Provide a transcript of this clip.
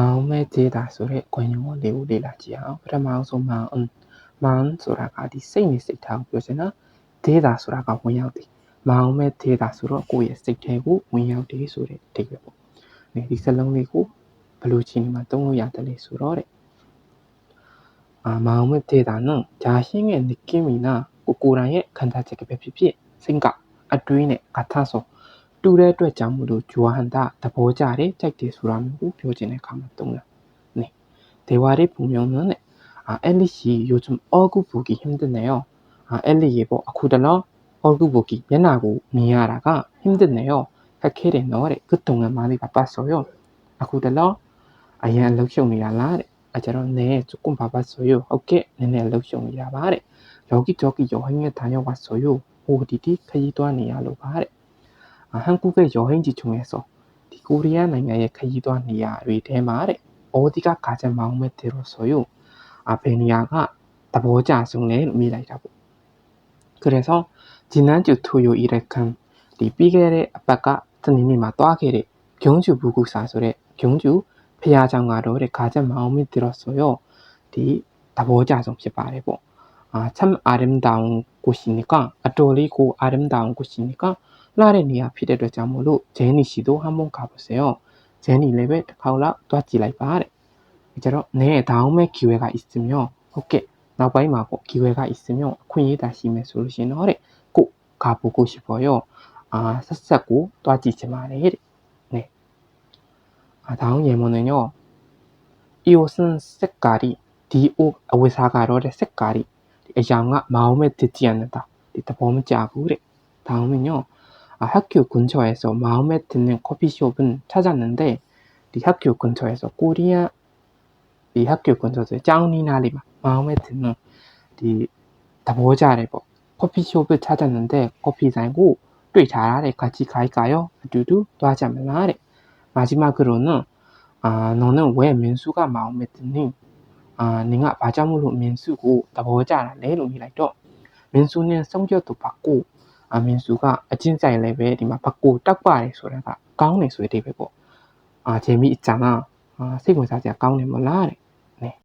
마음에 들다 소리 권영어 레우레라지야. 그러면서 마음 소라가 디စိတ်နဲ့စိတ်ထားကိုပြောချင်တာ 데다 소라가 ဝင်ရောက်တယ် 마음에 데다ဆိုတော့ကိုယ့်ရဲ့စိတ်ထဲကိုဝင်ရောက်တယ်ဆိုတဲ့အဓိပ္ပာယ်ပေါ့။ဒီစက်လုံးလေးကိုဘယ်လိုခြေနေမှာသုံးလို့ရတယ်လဲဆိုတော့마음에 데다는 자신의 느낌이나 고고랑의 간다책의 배피피 생각, 아두인의 같아서 뚜레 되자무도 좋아한다. 다보자래 짝대 수라고 표진에 감았던가. 네, 대화를 보면은 엘리씨 요즘 얼굴 보기 힘드네요. 엘리 예보 아쿠달러 얼굴 보기 옛날고 미아라가 힘드네요. 카케레 너래 그동안 많이 바빴어요. 아쿠달러 아예 럭셔미라라래. 아저런 네 조금 바빴어요. 오케이 네네 럭셔미라바래. 여기저기 여행에 다녀왔어요. 어디디 가지도 아니야로 바래. 한국의 여행지 중에서 코리아 나라에 가지도 아니야를 대마래. 어디가 가장 마음에 들었어요. 베니아가 다보자 승례 미라이라고. 그래서 지난주 토요일에 간 리비게레 아빠가 스님이 맞도하게래 경주 부국사설에 경주 폐야장가로를 가장 마음에 들었어요. 다보자 성씨 말해보. 참 아름다운 곳이니까 아토리고 아름다운 곳이니까 라레니아 피레르 자모로 제니 씨도 한번 가보세요. 제니 레벨 가올라 도와지라이 바래. 이제로 네 다음에 기회가 있으면 오케이 나바이 마고 기회가 있으면 퀸이 다시 메솔루션 허래 꼭 가보고 싶어요. 샀사고 도와지지 말래. 네. 다음 예문은요. 이 옷은 색깔이 디옷 의사가로의 색깔이 양아 마음에 들지 않는다. 이따 보면 짜고 그래. 다음은요. 학교 근처에서 마음에 드는 커피숍은 찾았는데 이 학교 근처에서 코리아 이 학교 근처에서 짱니나리 마음에 드는 이 다보자래버 커피숍을 찾았는데 커피 사고 꽤 잘하래 같이 갈까요? 두두 도와자면하래. 마지막으로는 너는 왜 민수가 마음에 드니? 네가 바자무로 민수고 다보자라 내로 미라이도 민수는 성격도 받고 민수가 진짜의 레벨이 막 받고 딱 봐야 소리가 가운데 소리 되고 재미있잖아. 세고 사자 가운데 몰라래.